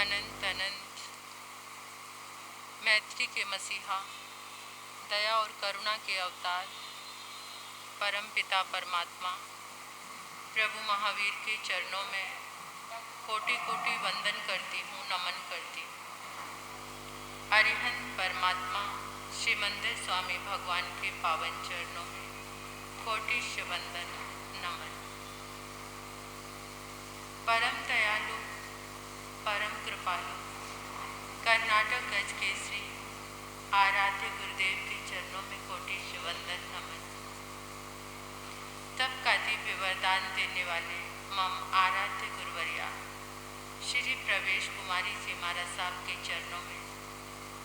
अनंत अनंत मैत्री के मसीहा, दया और करुणा के अवतार, परम पिता परमात्मा प्रभु महावीर के चरणों में कोटि कोटि वंदन करती हूँ, नमन करती हूँ। अरिहंत परमात्मा श्री मंदिर स्वामी भगवान के पावन चरणों में कोटिश वंदन नमन। परम दयालु, परम कृपालु, कर्नाटक गज केसरी आराध्य गुरुदेव के चरणों में कोटिश वंदन नमन। तब का दिव्य वरदान देने वाले मम आराध्य गुरुवरिया श्री प्रवेश कुमारी जी महाराज साहब के चरणों में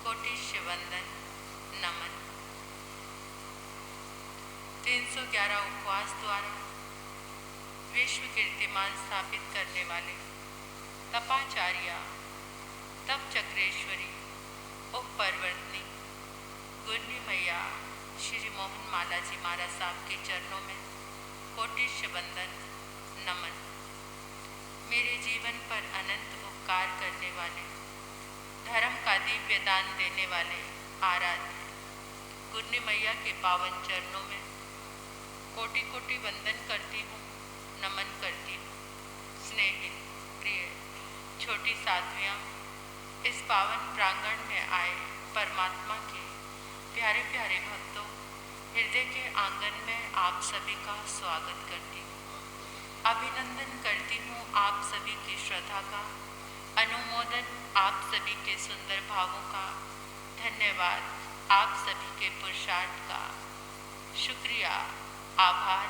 कोटिश वंदन नमन। 311 उपवास द्वारा विश्व कीर्तिमान स्थापित करने वाले तपाचार्या, तप चक्रेश्वरी, उप परवर्तनी गुरनी मैया श्री मोहन माला जी महाराज साहब के चरणों में कोटिश वंदन नमन। मेरे जीवन पर अनंत उपकार करने वाले, धर्म का दिव्य दान देने वाले आराध्य गुरनी मैया के पावन चरणों में कोटि कोटि वंदन करती हूँ, नमन करती हूँ। स्नेहित, प्रिय, छोटी साध्वियाँ, इस पावन प्रांगण में आए परमात्मा के प्यारे प्यारे भक्तों, हृदय के आंगन में आप सभी का स्वागत करती हूँ। अभिनंदन करती हूँ आप सभी की श्रद्धा का, अनुमोदन आप सभी के सुंदर भावों का, धन्यवाद आप सभी के पुरुषार्थ का, शुक्रिया, आभार,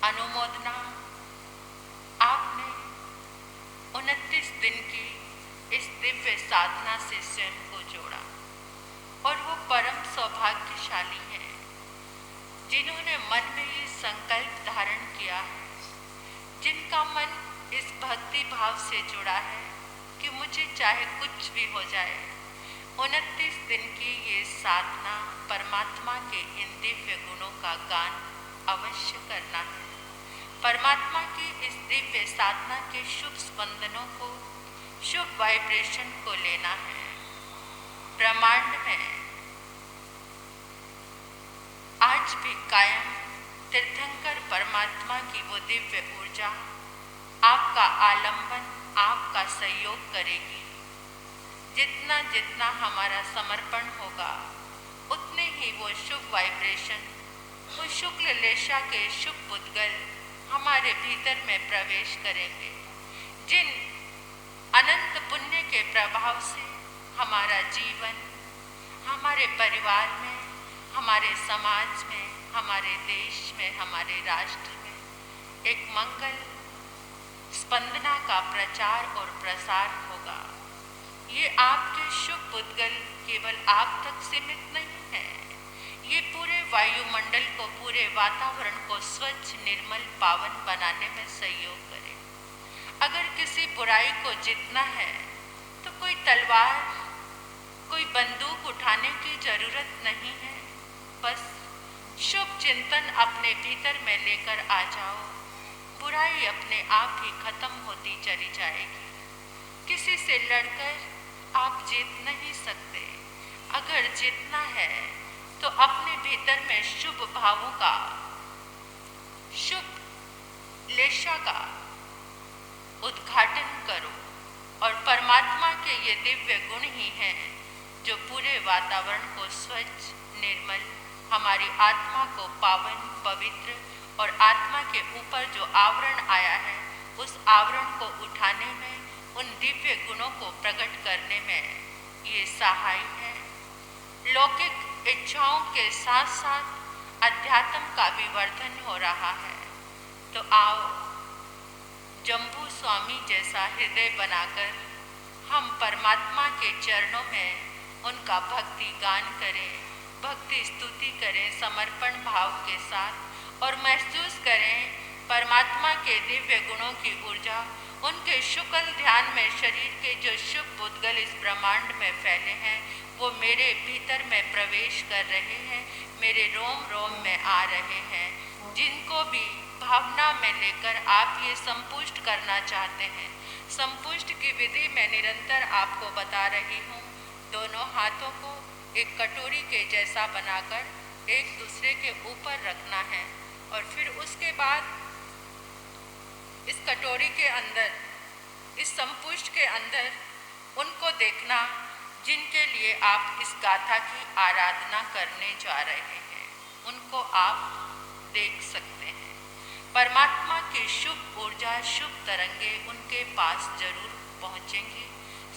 अनुमोदना। आपने 29 दिन की इस दिव्य साधना से स्वयं को जोड़ा और वो परम सौभाग्यशाली हैं जिन्होंने मन में ये संकल्प धारण किया है, जिनका मन इस भक्ति भाव से जुड़ा है कि मुझे चाहे कुछ भी हो जाए, 29 दिन की ये साधना परमात्मा के इन दिव्य गुणों का गान अवश्य करना है। परमात्मा की इस दिव्य साधना के शुभ स्पंदनों को, शुभ वाइब्रेशन को लेना है। ब्रह्मांड में आज भी कायम तीर्थंकर परमात्मा की वो दिव्य ऊर्जा आपका आलंबन, आपका सहयोग करेगी। जितना जितना हमारा समर्पण होगा, उतने ही वो शुभ वाइब्रेशन, वो शुक्ल लेशा के शुभ पुद्गल हमारे भीतर में प्रवेश करेंगे, जिन अनंत पुण्य के प्रभाव से हमारा जीवन, हमारे परिवार में, हमारे समाज में, हमारे देश में, हमारे राष्ट्र में एक मंगल स्पंदना का प्रचार और प्रसार होगा। ये आपके शुभ पुद्गल केवल आप तक सीमित नहीं है, ये पूरे वायुमंडल को, पूरे वातावरण को स्वच्छ, निर्मल, पावन बनाने में सहयोग करे। अगर किसी बुराई को जीतना है तो कोई तलवार, कोई बंदूक उठाने की जरूरत नहीं है। बस शुभ चिंतन अपने भीतर में लेकर आ जाओ, बुराई अपने आप ही खत्म होती चली जाएगी। किसी से लड़कर आप जीत नहीं सकते। अगर जीतना है तो अपने भीतर में शुभ भावों का, शुभ लेशा का उद्घाटन करो और परमात्मा के ये दिव्य गुण ही हैं जो पूरे वातावरण को स्वच्छ, निर्मल, हमारी आत्मा को पावन, पवित्र और आत्मा के ऊपर जो आवरण आया है, उस आवरण को उठाने में, उन दिव्य गुणों को प्रकट करने में ये सहाय है। लौकिक इच्छाओं के साथ साथ अध्यात्म का भी वर्धन हो रहा है। तो आओ, जम्बू स्वामी जैसा हृदय बनाकर हम परमात्मा के चरणों में उनका भक्ति गान करें, भक्ति स्तुति करें समर्पण भाव के साथ, और महसूस करें परमात्मा के दिव्य गुणों की ऊर्जा, उनके शुक्ल ध्यान में शरीर के जो शुभ पुद्गल इस ब्रह्मांड में फैले हैं, वो मेरे भीतर में प्रवेश कर रहे हैं, मेरे रोम रोम में आ रहे हैं। जिनको भी भावना में लेकर आप ये संपुष्ट करना चाहते हैं, संपुष्ट की विधि मैं निरंतर आपको बता रही हूँ। दोनों हाथों को एक कटोरी के जैसा बनाकर एक दूसरे के ऊपर रखना है और फिर उसके बाद इस कटोरी के अंदर, इस संपुष्ट के अंदर उनको देखना जिनके लिए आप इस गाथा की आराधना करने जा रहे हैं, उनको आप देख सकते हैं। परमात्मा की शुभ ऊर्जा, शुभ तरंगे उनके पास जरूर पहुंचेंगी।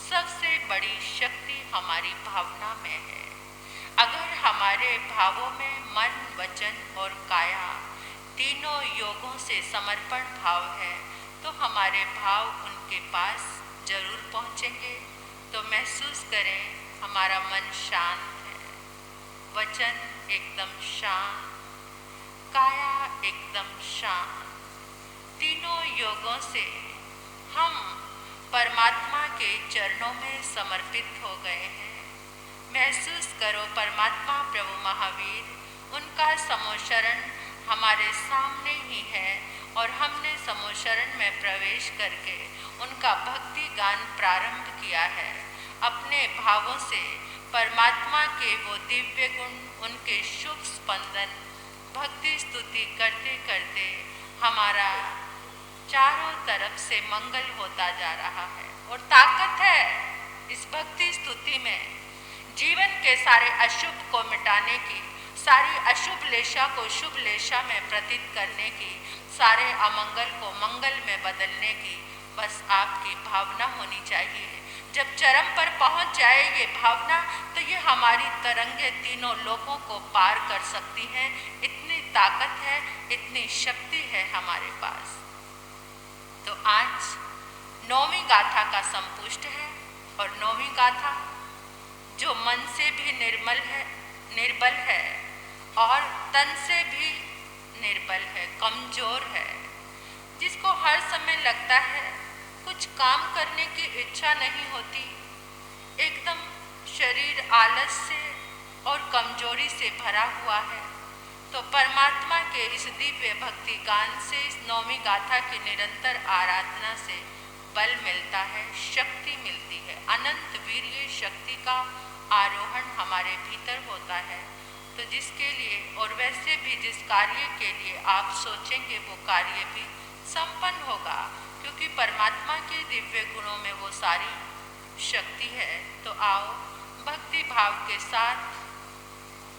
सबसे बड़ी शक्ति हमारी भावना में है। अगर हमारे भावों में मन, वचन और काया तीनों योगों से समर्पण भाव है तो हमारे भाव उनके पास जरूर पहुंचेंगे। तो महसूस करें हमारा मन शांत है, वचन एकदम शांत, काया एकदम शांत। तीनों योगों से हम परमात्मा के चरणों में समर्पित हो गए हैं। महसूस करो परमात्मा प्रभु महावीर, उनका समोशरण हमारे सामने ही है और हमने समोशरण में प्रवेश करके उनका भक्ति गान प्रारंभ किया है। अपने भावों से परमात्मा के वो दिव्य गुण, उनके शुभ स्पंदन, भक्ति स्तुति करते करते हमारा चारों तरफ से मंगल होता जा रहा है। और ताकत है इस भक्ति स्तुति में, जीवन के सारे अशुभ को मिटाने की, सारी अशुभ लेशा को शुभ लेशा में प्रतीत करने की, सारे अमंगल को मंगल में बदलने की बस आपकी भावना होनी चाहिए। जब चरम पर पहुंच जाए ये भावना तो ये हमारी तरंगे तीनों लोकों को पार कर सकती हैं। इतनी ताकत है, इतनी शक्ति है हमारे पास। तो आज 9वीं गाथा का संपुष्ट है और 9वीं गाथा जो मन से भी निर्बल है और तन से भी निर्बल है, कमजोर है, जिसको हर समय लगता है कुछ काम करने की इच्छा नहीं होती, एकदम शरीर आलस से और कमजोरी से भरा हुआ है, तो परमात्मा के इस दिव्य भक्ति गान से, इस 9वीं गाथा की निरंतर आराधना से बल मिलता है, शक्ति मिलती है, अनंत वीर्य शक्ति का आरोहण हमारे भीतर होता है। तो जिसके लिए और वैसे भी जिस कार्य के लिए आप सोचेंगे वो कार्य भी संपन्न होगा, क्योंकि परमात्मा के दिव्य गुणों में वो सारी शक्ति है। तो आओ भक्ति भाव के साथ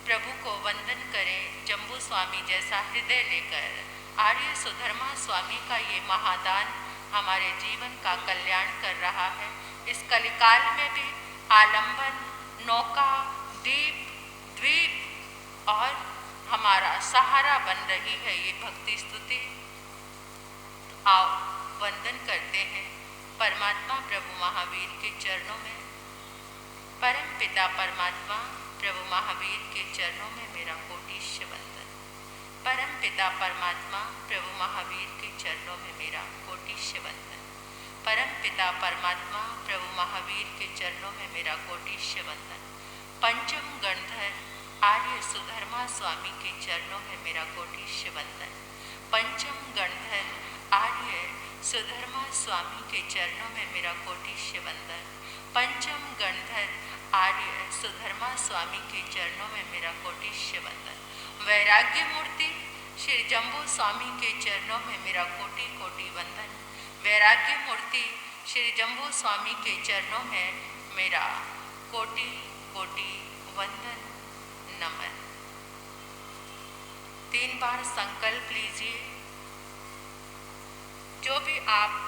प्रभु को वंदन करें। जम्बू स्वामी जैसा हृदय लेकर आर्य सुधर्मा स्वामी का ये महादान हमारे जीवन का कल्याण कर रहा है। इस कलिकाल में भी आलंबन, नौका, दीप, द्वीप और हमारा सहारा बन रही है ये भक्ति स्तुति। तो आओ वंदन करते हैं परमात्मा प्रभु महावीर के चरणों में। परम पिता परमात्मा प्रभु महावीर के चरणों में मेरा कोटिश्य वंदन। परम पिता परमात्मा प्रभु महावीर के चरणों में मेरा कोटिश्य वंदन। परम पिता परमात्मा प्रभु महावीर के चरणों में मेरा कोटिश्य वंदन। पंचम गणधर आर्य सुधर्मा स्वामी के चरणों में मेरा कोटिश्य वंदन। पंचम गणधर आर्य सुधर्मा स्वामी के चरणों में मेरा कोटिश्य वंदन। पंचम गणधर आर्य सुधर्मा स्वामी के चरणों में मेरा कोटिश्य वंदन। वैराग्य मूर्ति श्री जम्बू स्वामी के चरणों में मेरा कोटि कोटि वंदन। वैराग्य मूर्ति श्री जम्बू स्वामी के चरणों में मेरा कोटि कोटि वंदन नमन। 3 बार संकल्प लीजिए। जो भी आप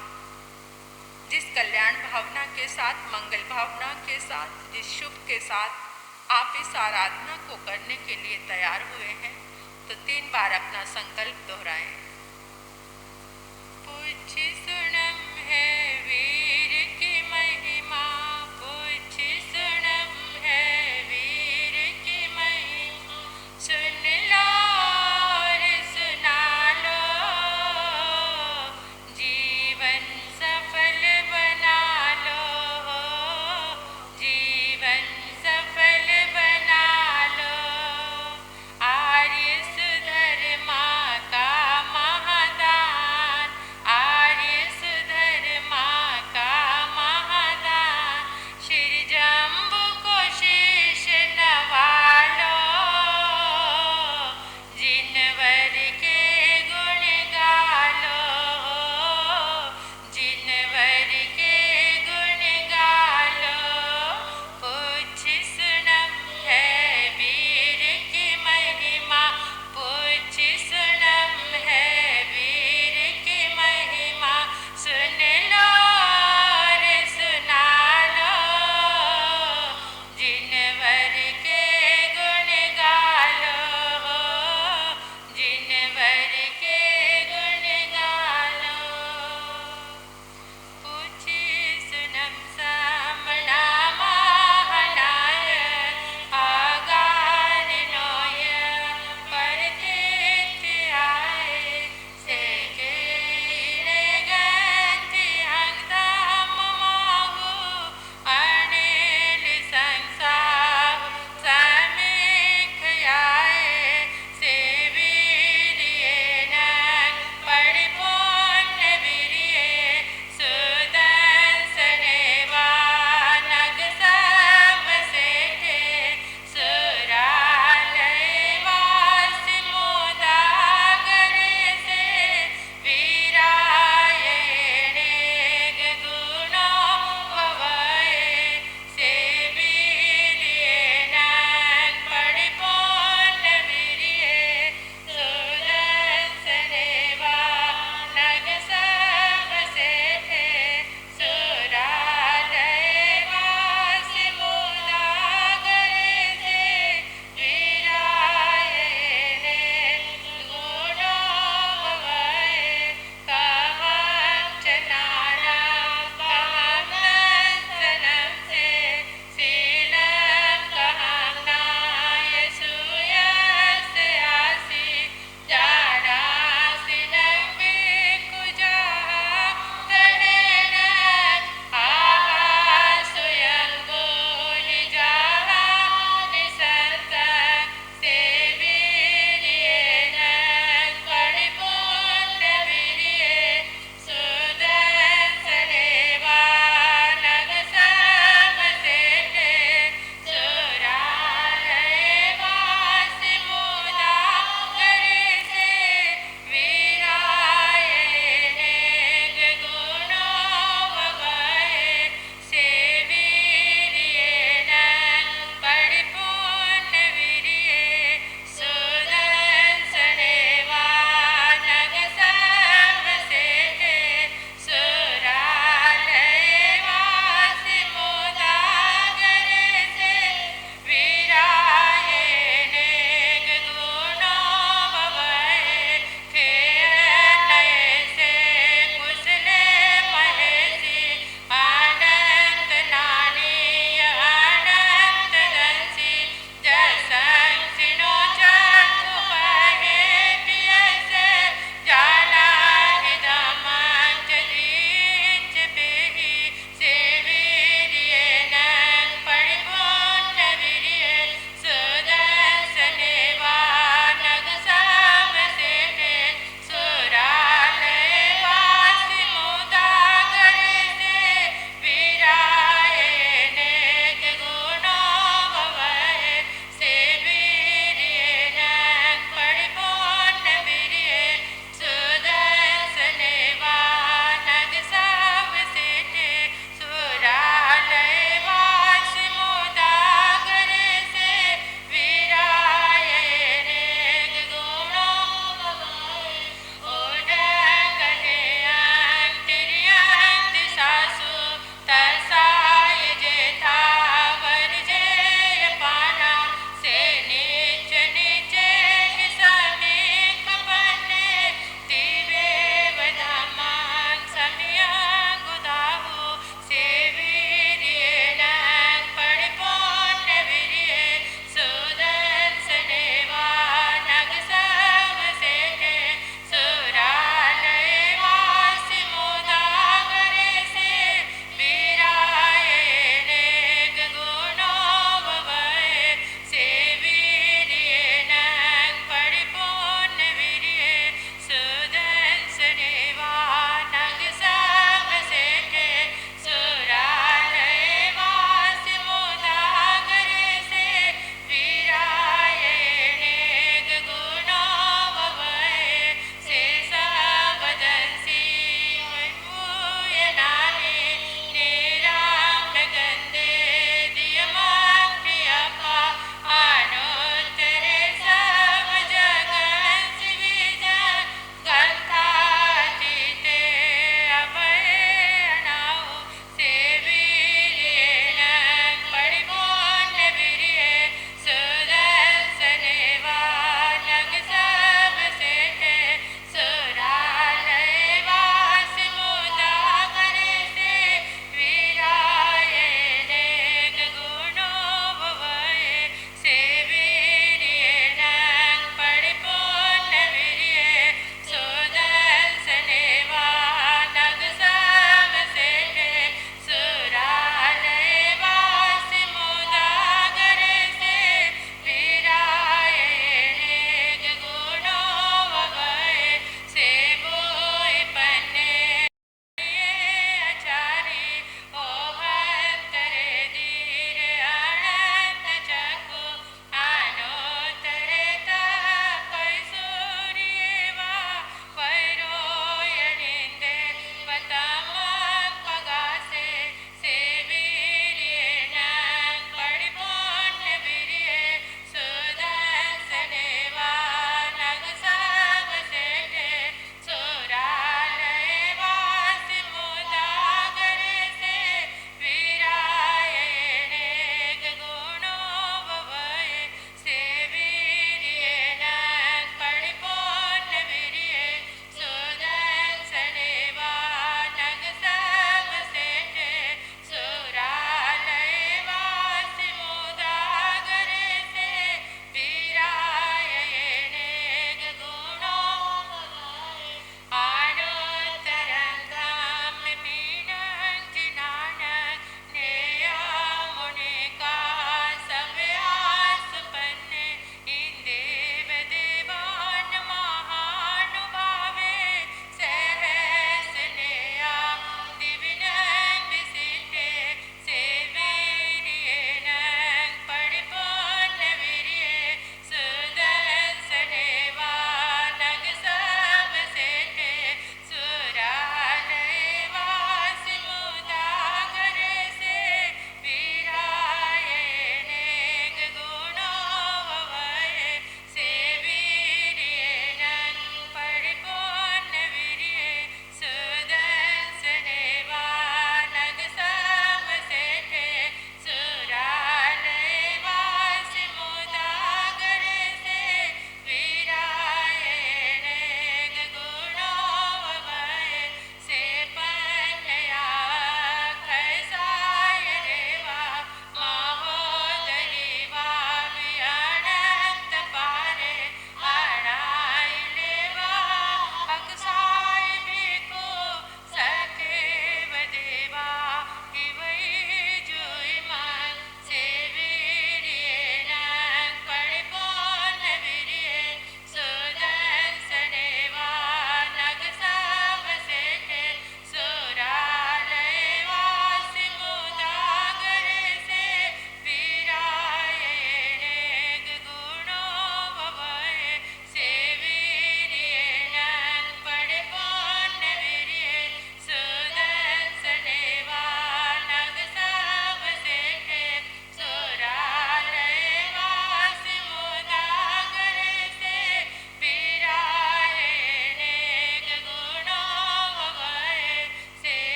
जिस कल्याण भावना के साथ, मंगल भावना के साथ, जिस शुभ के साथ आप इस आराधना को करने के लिए तैयार हुए हैं, तो 3 बार अपना संकल्प दोहराएं। पूछ सुनम है वीर की महिमा, पूछ सुनम है वीर की महिमा, सुन लो और सुना लो, जीवन सफल बना लो, जीवन सफल बना लो। आर्य सुधर्मा का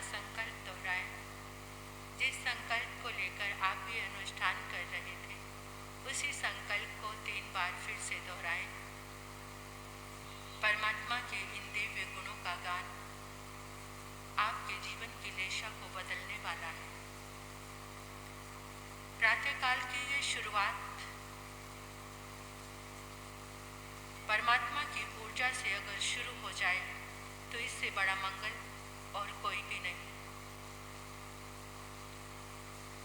अपना संकल्प दोहराएं। जिस संकल्प को लेकर आप ये अनुष्ठान कर रहे थे, उसी संकल्प को 3 बार फिर से दोहराएं। परमात्मा के इन दिव्य गुणों का गान आपके जीवन की दिशा को बदलने वाला है। प्रातःकाल की ये शुरुआत परमात्मा की ऊर्जा से अगर शुरू हो जाए तो इससे बड़ा मंगल और कोई भी नहीं।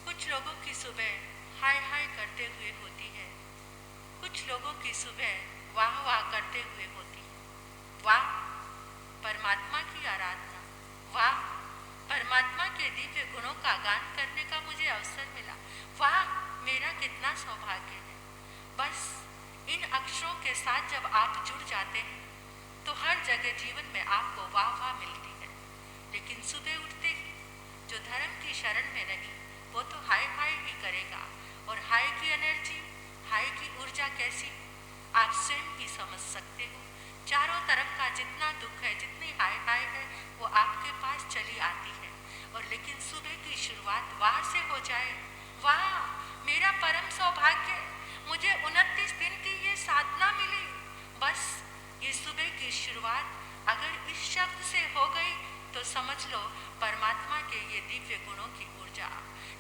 कुछ लोगों की सुबह हाय हाय करते हुए होती है, कुछ लोगों की सुबह वाह वाह करते हुए होती है। वाह परमात्मा की आराधना, वाह परमात्मा के दिव्य गुणों का गान करने का मुझे अवसर मिला, वाह मेरा कितना सौभाग्य है। बस इन अक्षरों के साथ जब आप जुड़ जाते हैं तो हर जगह जीवन में आपको वाह वाह मिलती है। लेकिन सुबह उठते ही जो धर्म की शरण में नहीं, वो तो हाय हाय ही करेगा। और हाय की एनर्जी, हाय की ऊर्जा कैसी आप स्वयं ही समझ सकते हो। चारों तरफ का जितना दुख है, जितनी हाय हाय है, वो आपके पास चली आती है। और लेकिन सुबह की शुरुआत वाह से हो जाए, वाह मेरा परम सौभाग्य, मुझे 29 दिन की ये साधना मिली। बस ये सुबह की शुरुआत अगर इस शब्द से हो गई तो समझ लो परमात्मा के ये दिव्य गुणों की ऊर्जा,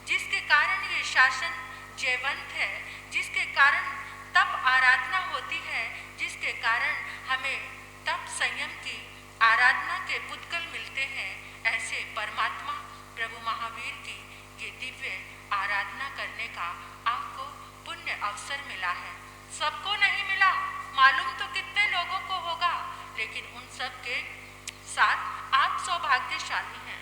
जिसके कारण ये शासन जयवंत है, जिसके कारण तप आराधना होती है, जिसके कारण हमें तप संयम की आराधना के पुतगल मिलते हैं। ऐसे परमात्मा प्रभु महावीर की ये दिव्य आराधना करने का आपको पुण्य अवसर मिला है। सबको नहीं मिला, मालूम तो कितने लोगों को होगा, लेकिन उन सब के साथ आप सौभाग्यशाली हैं।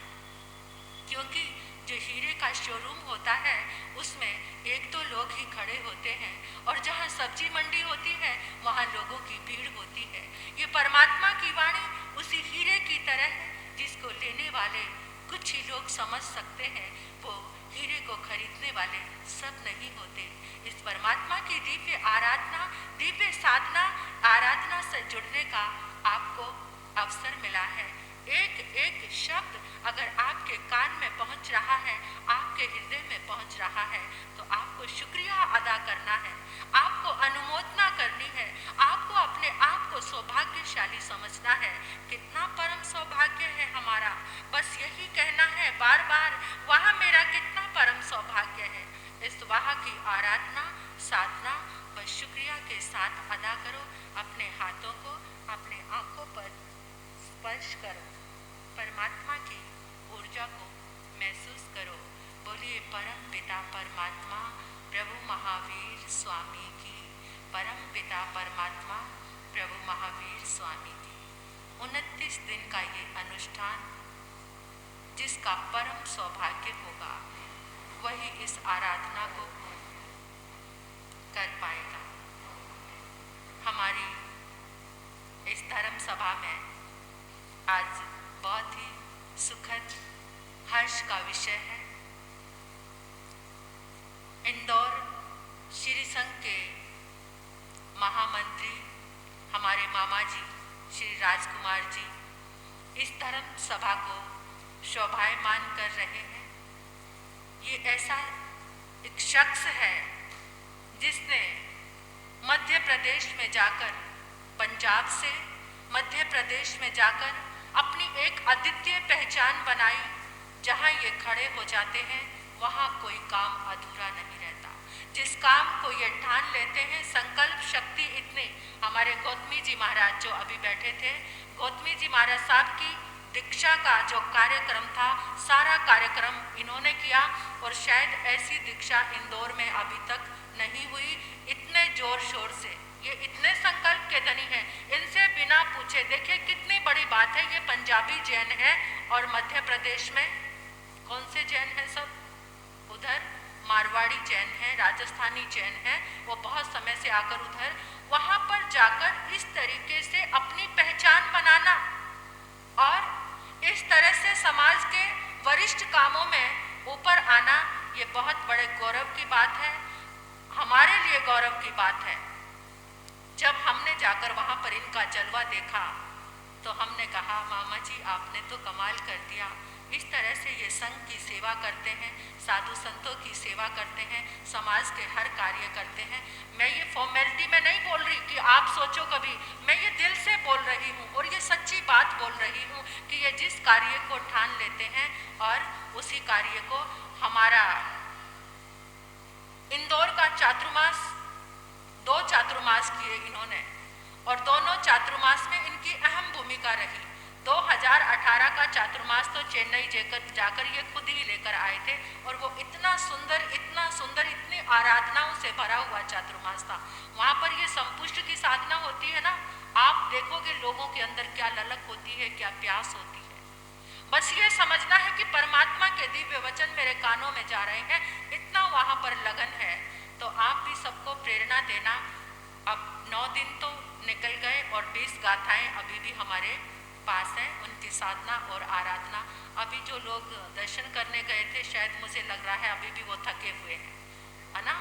क्योंकि जो हीरे का शोरूम होता है उसमें 1-2 लोग ही खड़े होते हैं, और जहाँ सब्जी मंडी होती है वहाँ लोगों की भीड़ होती है। ये परमात्मा की वाणी उसी हीरे की तरह है, जिसको लेने वाले कुछ ही लोग समझ सकते हैं, वो हीरे को खरीदने वाले सब नहीं होते। इस परमात्मा की दिव्य आराधना, दिव्य साधना आराधना से जुड़ने का आपको अवसर मिला है। एक एक शब्द अगर आपके कान में पहुंच रहा है, आपके हृदय में पहुंच रहा है, तो आपको शुक्रिया अदा करना है, आपको अनुमोदना करनी है, आपको अपने आप को सौभाग्यशाली समझना है। कितना परम सौभाग्य है हमारा, बस यही कहना है बार बार, वाह मेरा कितना परम सौभाग्य है। इस वाह की आराधना साधना व शुक्रिया के साथ अदा करो। अपने हाथों को अपने आंखों पर स्पर्श करो, परमात्मा की ऊर्जा को महसूस करो। बोलिए परम पिता परमात्मा प्रभु महावीर स्वामी की, परम पिता परमात्मा प्रभु महावीर स्वामी की। 29 दिन का ये अनुष्ठान जिसका परम सौभाग्य होगा वही इस आराधना को कर पाएगा। हमारी इस धर्म सभा में आज बहुत ही सुखद हर्ष का विषय है। इंदौर श्री संघ के महामंत्री हमारे मामा जी श्री राजकुमार जी इस धर्म सभा को शोभायमान कर रहे हैं। ये ऐसा एक शख्स है जिसने मध्य प्रदेश में जाकर, पंजाब से मध्य प्रदेश में जाकर अपनी एक अद्वितीय पहचान बनाई। जहाँ ये खड़े हो जाते हैं वहाँ कोई काम अधूरा नहीं रहता। जिस काम को ये ठान लेते हैं, संकल्प शक्ति इतनी। हमारे गौतमी जी महाराज जो अभी बैठे थे, गौतमी जी महाराज साहब की दीक्षा का जो कार्यक्रम था, सारा कार्यक्रम इन्होंने किया, और शायद ऐसी दीक्षा इंदौर में अभी तक नहीं हुई। इतने जोर शोर से ये इतने संकल्प के धनी हैं, इनसे बिना पूछे, देखिए कितनी बड़ी बात है। ये पंजाबी जैन है और मध्य प्रदेश में कौन से जैन हैं? सब उधर मारवाड़ी जैन है, राजस्थानी जैन है, वो बहुत समय से आकर उधर वहाँ पर जाकर इस तरीके से अपनी पहचान बनाना और इस तरह से समाज के वरिष्ठ कामों में ऊपर आना, ये बहुत बड़े गौरव की बात है, हमारे लिए गौरव की बात है। जब हमने जाकर वहाँ पर इनका जलवा देखा तो हमने कहा मामा जी आपने तो कमाल कर दिया। इस तरह से ये संघ की सेवा करते हैं, साधु संतों की सेवा करते हैं, समाज के हर कार्य करते हैं। मैं ये फॉर्मेलिटी में नहीं बोल रही कि आप सोचो कभी, मैं ये दिल से बोल रही हूँ और ये सच्ची बात बोल रही हूँ कि ये जिस कार्य को ठान लेते हैं और उसी कार्य को हमारा इंदौर का चातुर्मास 2 चातुर्मास किए इन्होंने और दोनों चातुर्मास में इनकी अहम भूमिका रही। 2018 का चातुर्मास तो चेन्नई जाकर ये खुद ही लेकर आए थे और वो इतना सुंदर, इतनी आराधनाओं से भरा हुआ चातुर्मास था। वहाँ पर ये संपुष्ट की साधना होती है ना, आप देखोगे लोगों के अंदर क्या ललक होती है, क्या प्यास होती है। बस ये समझना है कि परमात्मा के दिव्य वचन मेरे कानों में जा रहे हैं, इतना वहाँ पर लगन है। तो आप भी सबको प्रेरणा देना। अब 9 दिन तो निकल गए और 20 गाथाएं अभी भी हमारे पास है, उनकी साधना और आराधना। अभी जो लोग दर्शन करने गए थे, शायद मुझे लग रहा है अभी भी वो थके हुए हैं, है ना।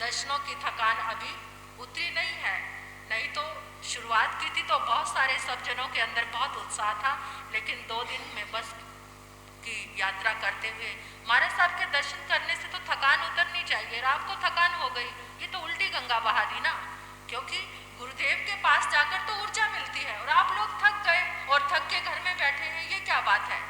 दर्शनों की थकान अभी उतरी नहीं है, नहीं तो शुरुआत की थी तो बहुत सारे सब जनों के अंदर बहुत उत्साह था, लेकिन 2 दिन में बस की यात्रा करते हुए महाराज साहब के दर्शन करने से तो थकान उतरनी चाहिए। रात को थकान हो गई, ये तो उल्टी गंगा बहा दी ना, क्योंकि गुरुदेव के पास जाकर तो ऊर्जा मिलती है और आप लोग थक गए और थक के घर में बैठे हैं, ये क्या बात है।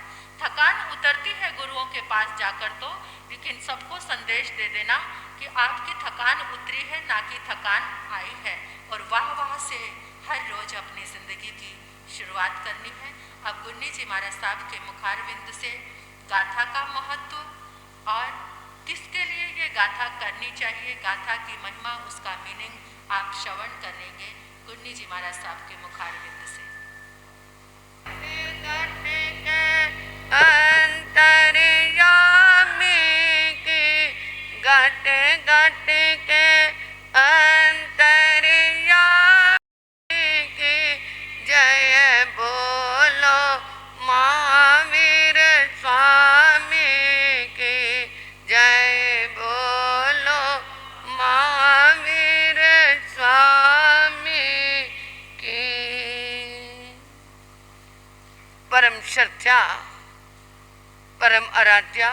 थकान उतरती है गुरुओं के पास जाकर तो, लेकिन सबको संदेश दे देना कि आपकी थकान उतरी है, ना कि थकान आई है। और वाह वाह से हर रोज अपनी जिंदगी की शुरुआत करनी है। अब गुन्नी जी महाराज साहब के मुखारविंद से गाथा का महत्व और किसके लिए ये गाथा करनी चाहिए, गाथा की महिमा, उसका मीनिंग आप श्रवण करेंगे गुन्नी जी महाराज साहब के मुखारविंद से। घट घट के अंतर्यामी की जय बोलो महावीर स्वामी की जय बोलो महावीर स्वामी की। परम श्रद्धा, परम आराध्या,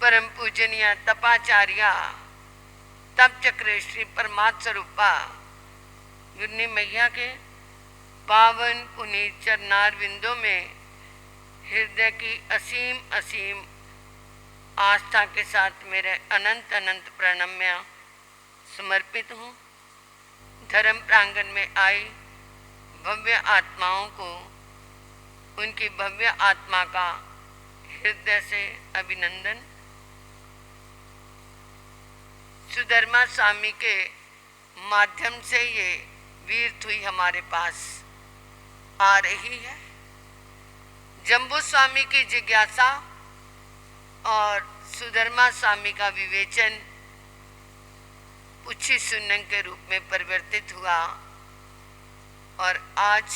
परम पूजनीय तपाचार्य तप चक्र श्री परमात्म स्वरूपा गुन्नी मैया के पावन पुनीत चरणारविंदों में हृदय की असीम असीम आस्था के साथ मेरे अनंत अनंत प्रणम्य समर्पित हूँ। धर्म प्रांगण में आई भव्य आत्माओं को उनकी भव्य आत्मा का हृदय से अभिनंदन। सुधर्मा स्वामी के माध्यम से ये वीर हुई हमारे पास आ रही है। जम्बू स्वामी की जिज्ञासा और सुधर्मा स्वामी का विवेचन पुच्छी सुनन के रूप में परिवर्तित हुआ और आज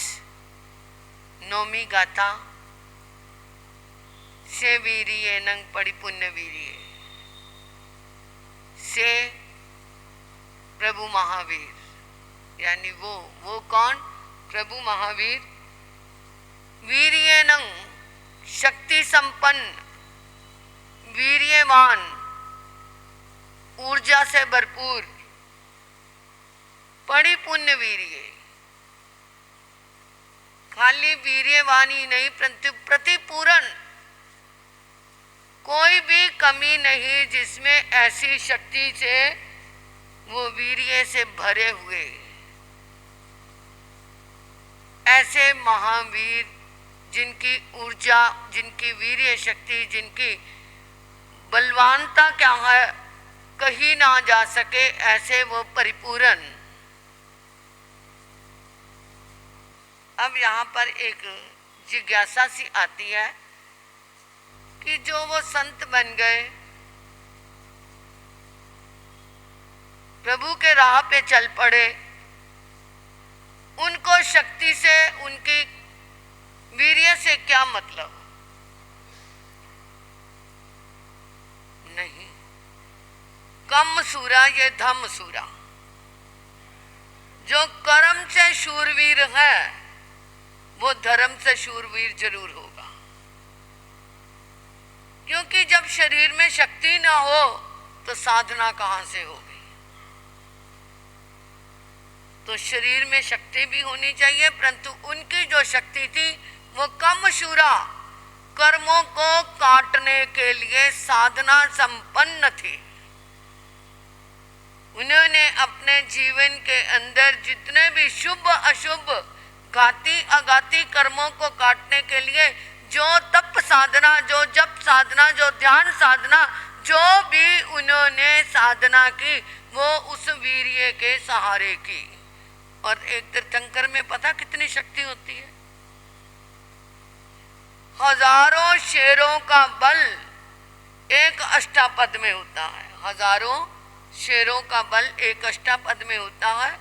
9वीं गाथा से वीरिये नंग पड़ी पुण्य वीरिये से प्रभु महावीर, यानी वो कौन, प्रभु महावीर वीर्येनं शक्ति संपन्न, वीर्यवान, ऊर्जा से भरपूर, पड़ी पुण्य वीर्य। खाली वीर्यवान ही नहीं परंतु प्रतिपूर्ण, कोई भी कमी नहीं जिसमें ऐसी शक्ति से वो वीर्य से भरे हुए। ऐसे महावीर जिनकी ऊर्जा, जिनकी वीर्य शक्ति, जिनकी बलवानता क्या है कहीं ना जा सके, ऐसे वो परिपूर्ण। अब यहाँ पर एक जिज्ञासा सी आती है कि जो वो संत बन गए, प्रभु के राह पे चल पड़े, उनको शक्ति से, उनकी वीर्य से क्या मतलब? नहीं, कम सूरा ये धम सूरा। जो कर्म से शूरवीर है वो धर्म से शूरवीर जरूर होगा। क्योंकि जब शरीर में शक्ति ना हो तो साधना कहाँ से होगी। तो शरीर में शक्ति भी होनी चाहिए, परंतु उनकी जो शक्ति थी वो कम शूरा, कर्मों को काटने के लिए साधना संपन्न थी। उन्होंने अपने जीवन के अंदर जितने भी शुभ अशुभ, घाती अघाती कर्मों को काटने के लिए जो तप साधना, जो जप साधना, जो ध्यान साधना, जो भी उन्होंने साधना की, वो उस वीर्य के सहारे की। और एक तीर्थंकर में पता कितनी शक्ति होती है? हजारों शेरों का बल एक अष्टापद में होता है। हजारों शेरों का बल एक अष्टापद में होता है,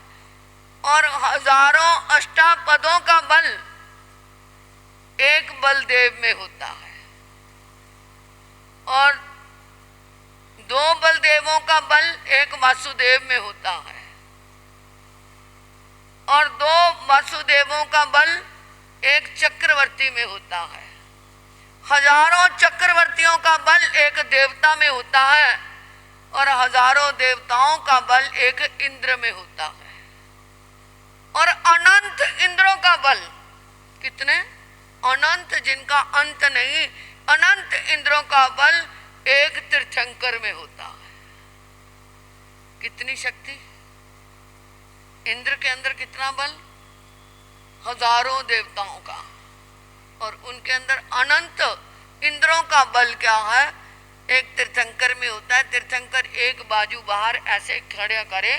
और हजारों अष्टापदों का बल एक बलदेव में होता है, और दो बलदेवों का बल एक वासुदेव में होता है, और दो वासुदेवों का बल एक चक्रवर्ती में होता है। हजारों चक्रवर्तियों का बल एक देवता में होता है, और हजारों देवताओं का बल एक इंद्र में होता है, और अनंत इंद्रों का बल, कितने अनंत, जिनका अंत नहीं, अनंत इंद्रों का बल एक तीर्थंकर में होता है। कितनी शक्ति! इंद्र के अंदर कितना बल? हजारों देवताओं का, और उनके अंदर अनंत इंद्रों का बल क्या है? एक तीर्थंकर में होता है। तीर्थंकर एक बाजू बाहर ऐसे खड़ा करे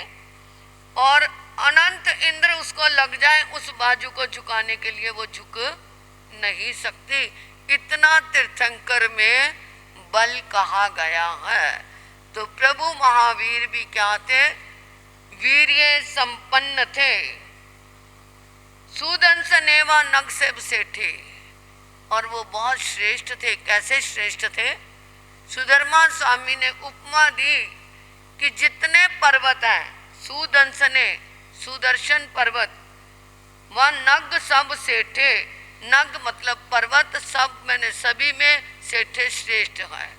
और अनंत इंद्र उसको लग जाए, उस बाजू को झुकाने के लिए वो झुक नहीं सकती। इतना तीर्थंकर में बल कहा गया है। तो प्रभु महावीर भी क्या थे? वीर्य संपन्न थे। सुदंस नेवा नग से थे, और वो बहुत श्रेष्ठ थे। कैसे श्रेष्ठ थे? सुधर्मा स्वामी ने उपमा दी कि जितने पर्वत हैं, सुदंसने, सुदर्शन पर्वत, वह नग सब सेठे, नग मतलब पर्वत, सब मैंने सभी में सेठे श्रेष्ठ है।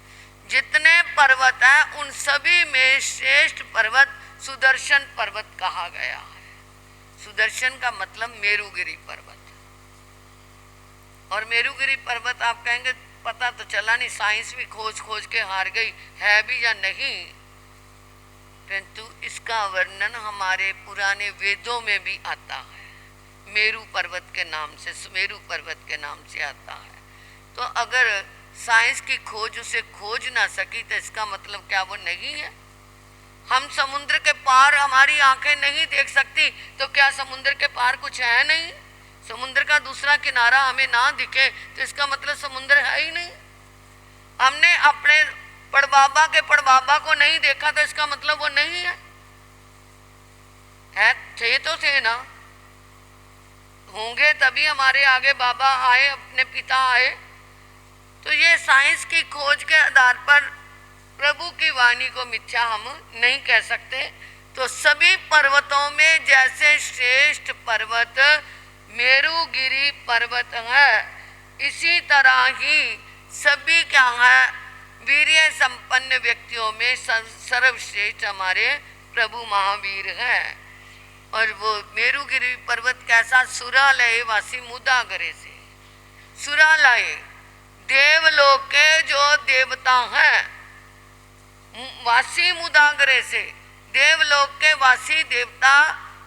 जितने पर्वत हैं उन सभी में श्रेष्ठ पर्वत सुदर्शन पर्वत कहा गया है। सुदर्शन का मतलब मेरुगिरी पर्वत। और मेरुगिरी पर्वत आप कहेंगे पता तो चला नहीं, साइंस भी खोज खोज के हार गई, है भी या नहीं, परंतु इसका वर्णन हमारे पुराने वेदों में भी आता है। मेरु पर्वत के नाम से, सुमेरु पर्वत के नाम से आता है। तो अगर साइंस की खोज उसे खोज ना सकी तो इसका मतलब क्या वो नहीं है? हम समुद्र के पार, हमारी आंखें नहीं देख सकती, तो क्या समुद्र के पार कुछ है नहीं? समुद्र का दूसरा किनारा हमें ना दिखे तो इसका मतलब समुद्र है ही नहीं। हमने अपने पड़बाबा के पड़बाबा को नहीं देखा तो इसका मतलब वो नहीं है। थे तो थे ना, होंगे तभी हमारे आगे बाबा आए, अपने पिता आए। तो ये साइंस की खोज के आधार पर प्रभु की वाणी को मिथ्या हम नहीं कह सकते। तो सभी पर्वतों में जैसे श्रेष्ठ पर्वत मेरुगिरी पर्वत है, इसी तरह ही सभी क्या है? वीर्य संपन्न व्यक्तियों में सर्वश्रेष्ठ हमारे प्रभु महावीर हैं। और वो मेरुगिरी पर्वत कैसा? सुरालय वासी मुदागरे से। सुरालय देवलोक के जो देवता हैं, वासी मुदागरे से, देवलोक के वासी देवता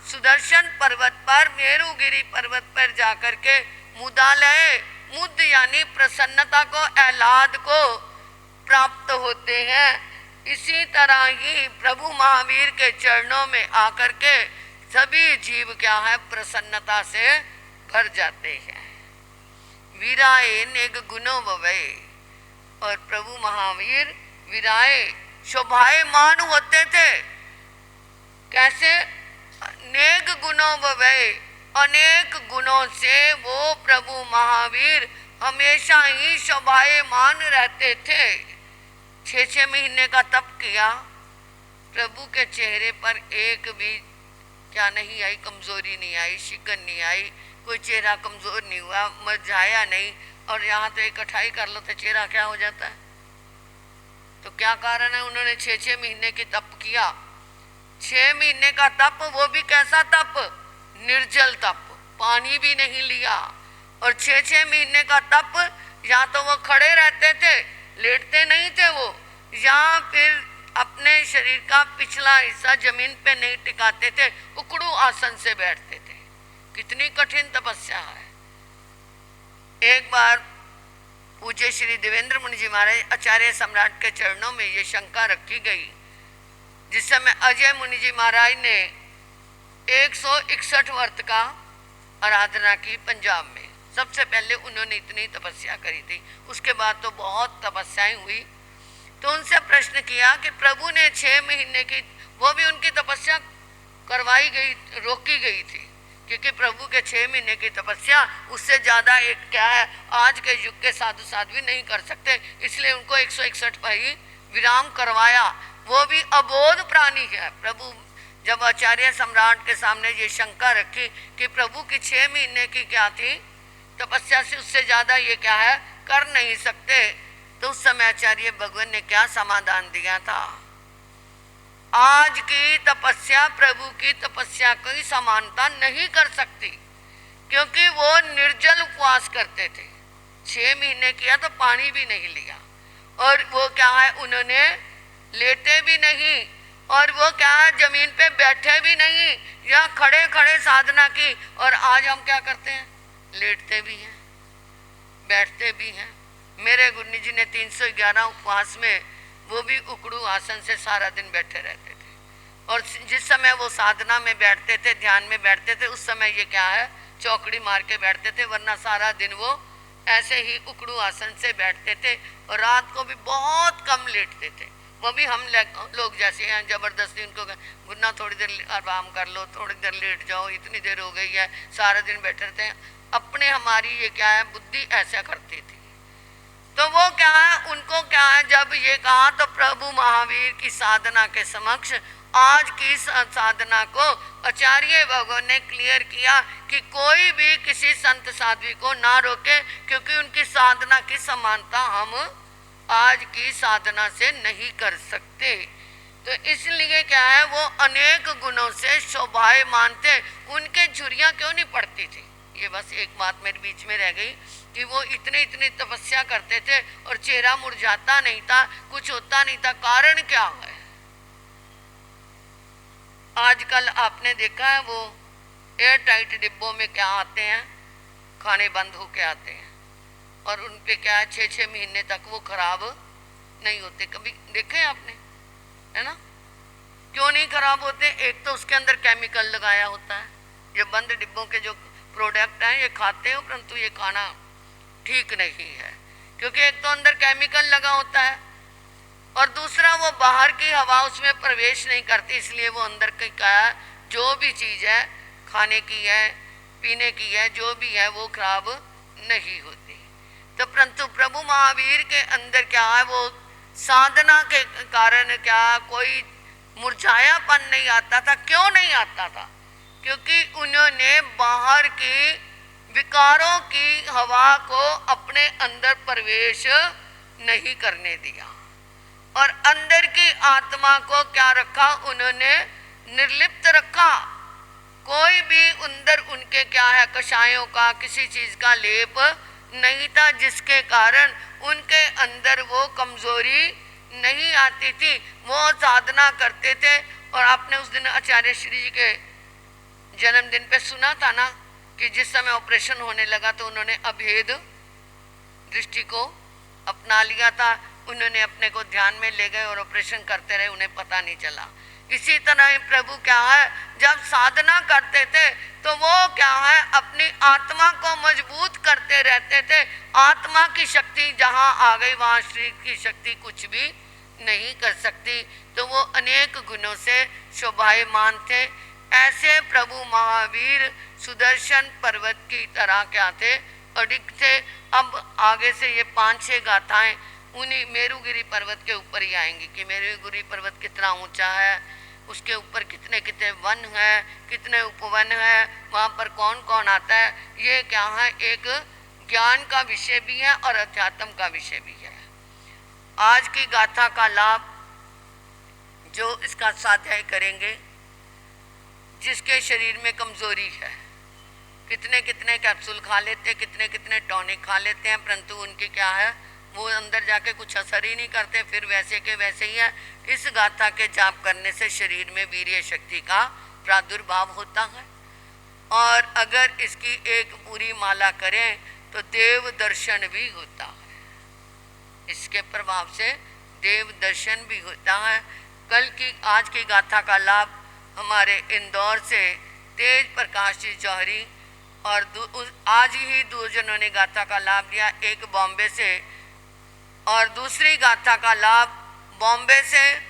सुदर्शन पर्वत पर, मेरुगिरी पर्वत पर जाकर के मुदालय, मुद यानी प्रसन्नता को, आह्लाद को प्राप्त होते हैं। इसी तरह ही प्रभु महावीर के चरणों में आकर के सभी जीव क्या है? प्रसन्नता से भर जाते हैं। वीराए नेग गुणों वै, और प्रभु महावीर वीराए शोभायमान होते थे। कैसे? नेक गुणों वै, अनेक गुणों से वो प्रभु महावीर हमेशा ही शोभायमान रहते थे। 6 महीने का तप किया, प्रभु के चेहरे पर एक भी क्या नहीं आई? कमजोरी नहीं आई, शिकन नहीं आई, कोई चेहरा कमजोर नहीं हुआ, मरझाया नहीं। और यहाँ तो इकट्ठाई कर लो तो चेहरा क्या हो जाता है? तो क्या कारण है? उन्होंने 6-6 महीने की तप किया। 6 महीने का तप, वो भी कैसा तप? निर्जल तप, पानी भी नहीं लिया। और 6-6 महीने का तप, या तो वो खड़े रहते थे, लेटते नहीं थे वो, या फिर अपने शरीर का पिछला हिस्सा जमीन पे नहीं टिकाते थे, उकड़ू आसन से बैठते थे। कितनी कठिन तपस्या है। एक बार पूज्य श्री देवेंद्र मुनि जी महाराज आचार्य सम्राट के चरणों में ये शंका रखी गई, जिस समय अजय मुनि जी महाराज ने 161 व्रत का आराधना की पंजाब में। सबसे पहले उन्होंने इतनी तपस्या करी थी, उसके बाद तो बहुत तपस्याएं हुई। तो उनसे प्रश्न किया कि प्रभु ने 6 महीने की, वो भी उनकी तपस्या करवाई गई, रोकी गई थी, क्योंकि प्रभु के 6 महीने की तपस्या, उससे ज़्यादा एक क्या है, आज के युग के साधु साध्वी नहीं कर सकते, इसलिए उनको 161 पर ही विराम करवाया। वो भी अबोध प्राणी है। प्रभु जब आचार्य सम्राट के सामने ये शंका रखी कि प्रभु की 6 महीने की क्या थी तपस्या, से उससे ज़्यादा ये क्या है, कर नहीं सकते, तो उस समय आचार्य भगवान ने क्या समाधान दिया था? आज की तपस्या प्रभु की तपस्या की समानता नहीं कर सकती, क्योंकि वो निर्जल उपवास करते थे। 6 महीने किया तो पानी भी नहीं लिया, और वो क्या है, उन्होंने लेटे भी नहीं, और वो क्या है, जमीन पे बैठे भी नहीं, या खड़े खड़े साधना की। और आज हम क्या करते हैं? लेटते भी हैं, बैठते भी हैं। मेरे गुरु जी ने 311 उपवास में, वो भी उकड़ू आसन से सारा दिन बैठे रहते थे। और जिस समय वो साधना में बैठते थे, ध्यान में बैठते थे, उस समय ये क्या है, चौकड़ी मार के बैठते थे, वरना सारा दिन वो ऐसे ही उकड़ू आसन से बैठते थे। और रात को भी बहुत कम लेटते थे। वो भी हम लोग जैसे हैं, जबरदस्ती उनको गुन्ना थोड़ी देर आराम कर लो, थोड़ी देर लेट जाओ, इतनी देर हो गई है, सारा दिन बैठे रहते हैं। अपने हमारी ये क्या है, बुद्धि ऐसा करती थी। तो वो क्या है, उनको क्या है, जब ये कहा तो प्रभु महावीर की साधना के समक्ष आज की साधना को आचार्य भगवान ने क्लियर किया कि कोई भी किसी संत साध्वी को ना रोके, क्योंकि उनकी साधना की समानता हम आज की साधना से नहीं कर सकते। तो इसलिए क्या है, वो अनेक गुणों से शोभायमान थे। उनके झुर्रियाँ क्यों नहीं पड़ती थी? ये बस एक बात मेरे बीच में रह गई कि वो इतनी तपस्या करते थे और चेहरा मुरझाता नहीं था, कुछ होता नहीं था। कारण क्या है? आजकल आपने देखा है, वो एयर टाइट डिब्बों में क्या आते हैं, खाने बंद होके आते हैं, और उन पे क्या है, 6-6 महीने तक वो खराब नहीं होते। कभी देखे आपने? है ना? क्यों नहीं खराब होते? एक तो उसके अंदर केमिकल लगाया होता है। ये बंद डिब्बों के जो प्रोडक्ट हैं, ये खाते हो, परंतु ये खाना ठीक नहीं है, क्योंकि एक तो अंदर केमिकल लगा होता है, और दूसरा वो बाहर की हवा उसमें प्रवेश नहीं करती, इसलिए वो अंदर की क्या है, जो भी चीज़ है, खाने की है, पीने की है, जो भी है, वो खराब नहीं होती। तो परंतु प्रभु महावीर के अंदर क्या है, वो साधना के कारण क्या, कोई मुरझायापन नहीं आता था। क्यों नहीं आता था? क्योंकि उन्होंने बाहर की विकारों की हवा को अपने अंदर प्रवेश नहीं करने दिया, और अंदर की आत्मा को क्या रखा, उन्होंने निर्लिप्त रखा। कोई भी अंदर उनके क्या है, कषायों का, किसी चीज का लेप नहीं था, जिसके कारण उनके अंदर वो कमजोरी नहीं आती थी। वो साधना करते थे। और आपने उस दिन आचार्य श्री जी के जन्मदिन पे सुना था ना, कि जिस समय ऑपरेशन होने लगा तो उन्होंने अभेद दृष्टि को अपना लिया था। उन्होंने अपने को ध्यान में ले गए और ऑपरेशन करते रहे, उन्हें पता नहीं चला। इसी तरह प्रभु क्या है, जब साधना करते थे तो वो क्या है, अपनी आत्मा को मजबूत करते रहते थे। आत्मा की शक्ति जहाँ आ गई, वहाँ शरीर की शक्ति कुछ भी नहीं कर सकती। तो वो अनेक गुणों से शोभायमान थे। ऐसे प्रभु महावीर सुदर्शन पर्वत की तरह क्या थे, अडिग थे। अब आगे से ये 5-6 गाथाएं उन्हीं मेरुगिरी पर्वत के ऊपर ही आएंगी कि मेरुगिरी पर्वत कितना ऊंचा है, उसके ऊपर कितने कितने वन है, कितने उपवन है, वहाँ पर कौन कौन आता है। ये क्या है, एक ज्ञान का विषय भी है और अध्यात्म का विषय भी है। आज की गाथा का लाभ जो इसका स्वाध्याय करेंगे, जिसके शरीर में कमजोरी है, कितने कितने कैप्सूल खा लेते हैं, कितने कितने टॉनिक खा लेते हैं, परंतु उनकी क्या है, वो अंदर जाके कुछ असर ही नहीं करते, फिर वैसे के वैसे ही है। इस गाथा के जाप करने से शरीर में वीर्य शक्ति का प्रादुर्भाव होता है, और अगर इसकी एक पूरी माला करें तो देव दर्शन भी होता है। इसके प्रभाव से देव दर्शन भी होता है। आज की गाथा का लाभ हमारे इंदौर से तेज प्रकाश जी जौहरी और आज ही दो जनों ने गाथा का लाभ लिया, एक बॉम्बे से और दूसरी गाथा का लाभ बॉम्बे से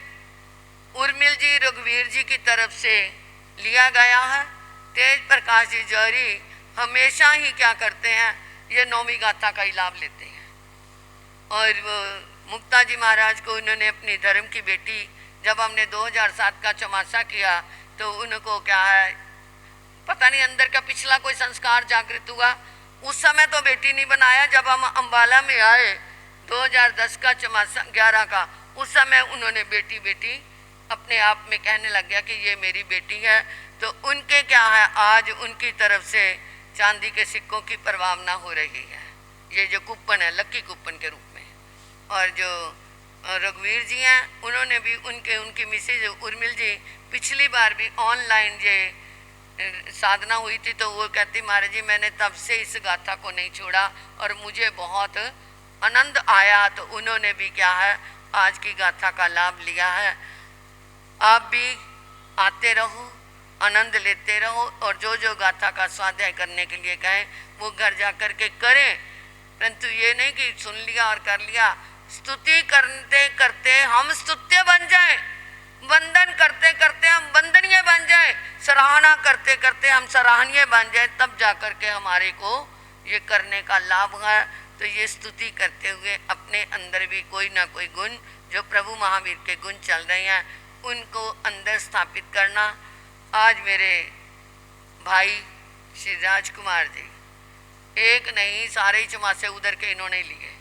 उर्मिल जी रघुवीर जी की तरफ से लिया गया है। तेज प्रकाश जी जौहरी हमेशा ही क्या करते हैं, ये 9वीं गाथा का ही लाभ लेते हैं। और वो मुक्ता जी महाराज को उन्होंने अपनी धर्म की बेटी, जब हमने 2007 का चौमासा किया तो उनको क्या है पता नहीं अंदर का पिछला कोई संस्कार जागृत हुआ, उस समय तो बेटी नहीं बनाया। जब हम अम्बाला में आए 2010 का चौमासा 11 का, उस समय उन्होंने बेटी बेटी अपने आप में कहने लग गया कि ये मेरी बेटी है। तो उनके क्या है, आज उनकी तरफ से चांदी के सिक्कों की प्रवावना हो रही है, ये जो कूपन है लक्की कूपन के रूप में। और जो रघुवीर जी हैं उन्होंने भी उनकी मिसेज उर्मिल जी पिछली बार भी ऑनलाइन ये साधना हुई थी, तो वो कहती महाराज जी मैंने तब से इस गाथा को नहीं छोड़ा और मुझे बहुत आनंद आया। तो उन्होंने भी क्या है आज की गाथा का लाभ लिया है। आप भी आते रहो, आनंद लेते रहो, और जो जो गाथा का स्वाध्याय करने के लिए कहें वो घर जा कर के करें, परंतु ये नहीं कि सुन लिया और कर लिया। स्तुति करते करते हम स्तुत्य बन जाएं, वंदन करते करते हम वंदनीय बन जाएं, सराहना करते करते हम सराहनीय बन जाएं, तब जा कर के हमारे को ये करने का लाभ है। तो ये स्तुति करते हुए अपने अंदर भी कोई ना कोई गुण, जो प्रभु महावीर के गुण चल रहे हैं, उनको अंदर स्थापित करना। आज मेरे भाई श्री राजकुमार जी एक नहीं सारे ही चमासे उधर के इन्होंने लिए।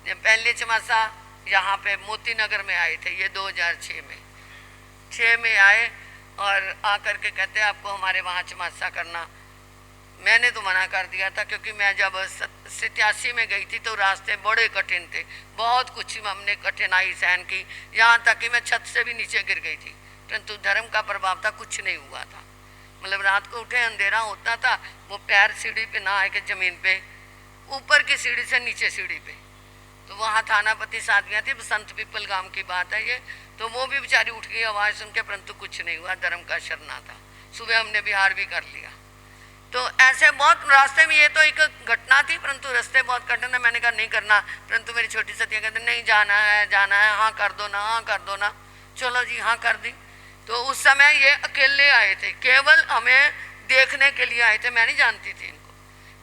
पहले चमासा यहाँ पे मोती नगर में आए थे, ये 2006 में आए और आकर के कहते आपको हमारे वहाँ चमासा करना। मैंने तो मना कर दिया था, क्योंकि मैं जब 87 में गई थी तो रास्ते बड़े कठिन थे, बहुत कुछ हमने कठिनाई सहन की, यहाँ तक कि मैं छत से भी नीचे गिर गई थी, परंतु धर्म का प्रभाव था, कुछ नहीं हुआ था। मतलब रात को उठे अंधेरा होता था, वो पैर सीढ़ी पे ना आए के जमीन पे, ऊपर की सीढ़ी से नीचे सीढ़ी पे। तो वहाँ थानापति साधवियाँ थी, संत पीपल गांव की बात है ये, तो वो भी बेचारी उठ गई आवाज़ सुन के, परंतु कुछ नहीं हुआ, धर्म का शरना था। सुबह हमने बिहार भी कर लिया। तो ऐसे बहुत रास्ते में, ये तो एक घटना थी, परंतु रास्ते बहुत कठिन है। मैंने कहा नहीं करना, परंतु मेरी छोटी सतिया कहते नहीं जाना है, हाँ कर दो ना, हाँ कर दो ना। चलो जी हाँ कर दी। तो उस समय ये अकेले आए थे, केवल हमें देखने के लिए आए थे, मैं नहीं जानती थी इनको,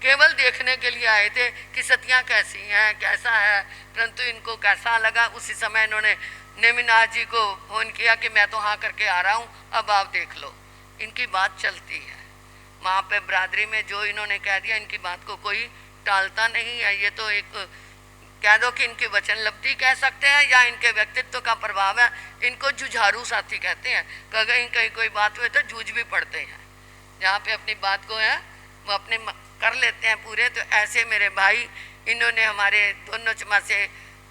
केवल देखने के लिए आए थे कि सतियाँ कैसी हैं, कैसा है। परंतु इनको कैसा लगा, उसी समय इन्होंने नेमिनाथ जी को फोन किया कि मैं तो हाँ करके आ रहा हूँ, अब आप देख लो। इनकी बात चलती है वहाँ पे बरादरी में, जो इन्होंने कह दिया इनकी बात को कोई टालता नहीं है। ये तो एक कह दो कि इनकी वचन लब्धि कह सकते हैं या इनके व्यक्तित्व का प्रभाव है। इनको जुझारू साथी कहते हैं, कहीं कहीं कोई बात हुई तो जूझ भी पड़ते हैं, जहाँ पे अपनी बात को है वो अपने कर लेते हैं पूरे। तो ऐसे मेरे भाई, इन्होंने हमारे दोनों चमासे,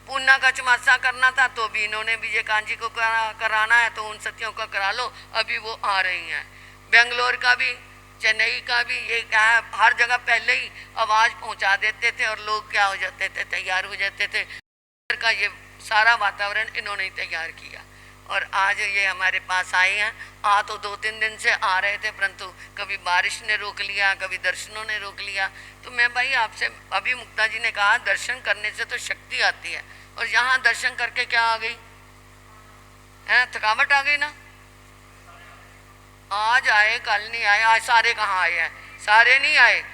पूना का चमासा करना था तो भी इन्होंने विजय कांजी को कराना है, तो उन सतियों का करा लो, अभी वो आ रही हैं। बेंगलोर का भी, चेन्नई का भी, ये क्या है हर जगह पहले ही आवाज़ पहुंचा देते थे और लोग क्या हो जाते थे, तैयार हो जाते थे। का ये सारा वातावरण इन्होंने ही तैयार किया और आज ये हमारे पास आए हैं। आ तो 2-3 दिन से आ रहे थे, परंतु कभी बारिश ने रोक लिया, कभी दर्शनों ने रोक लिया। तो मैं भाई आपसे, अभी मुक्ता जी ने कहा दर्शन करने से तो शक्ति आती है, और यहाँ दर्शन करके क्या आ गई है, थकावट आ गई ना। आज आए कल नहीं आए, आज सारे कहाँ आए हैं, सारे नहीं आए,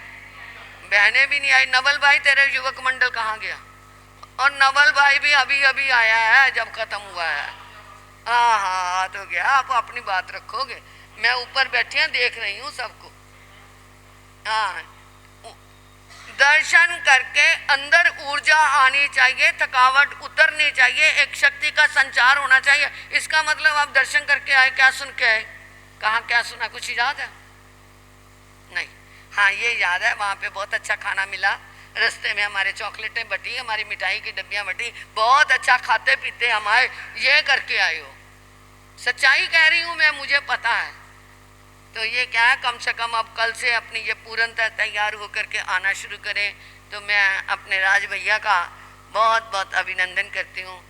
बहनें भी नहीं आई। नवल भाई तेरे युवक मंडल कहाँ गया, और नवल भाई भी अभी अभी आया है जब खत्म हुआ है। हाँ हाँ तो क्या, आप अपनी बात रखोगे, मैं ऊपर बैठी हैं देख रही हूँ सबको। हाँ दर्शन करके अंदर ऊर्जा आनी चाहिए, थकावट उतरनी चाहिए, एक शक्ति का संचार होना चाहिए। इसका मतलब आप दर्शन करके आए, क्या सुन के आए, कहाँ क्या सुना, कुछ याद है? नहीं। हाँ ये याद है, वहाँ पे बहुत अच्छा खाना मिला, रास्ते में हमारे चॉकलेटें बटी, हमारी मिठाई की डब्बियाँ बटी, बहुत अच्छा खाते पीते हम आए, ये करके आए हो। सच्चाई कह रही हूँ मैं, मुझे पता है। तो ये क्या है, कम से कम अब कल से अपनी ये पूर्णतः तैयार होकर के आना शुरू करें। तो मैं अपने राज भैया का बहुत बहुत अभिनंदन करती हूँ।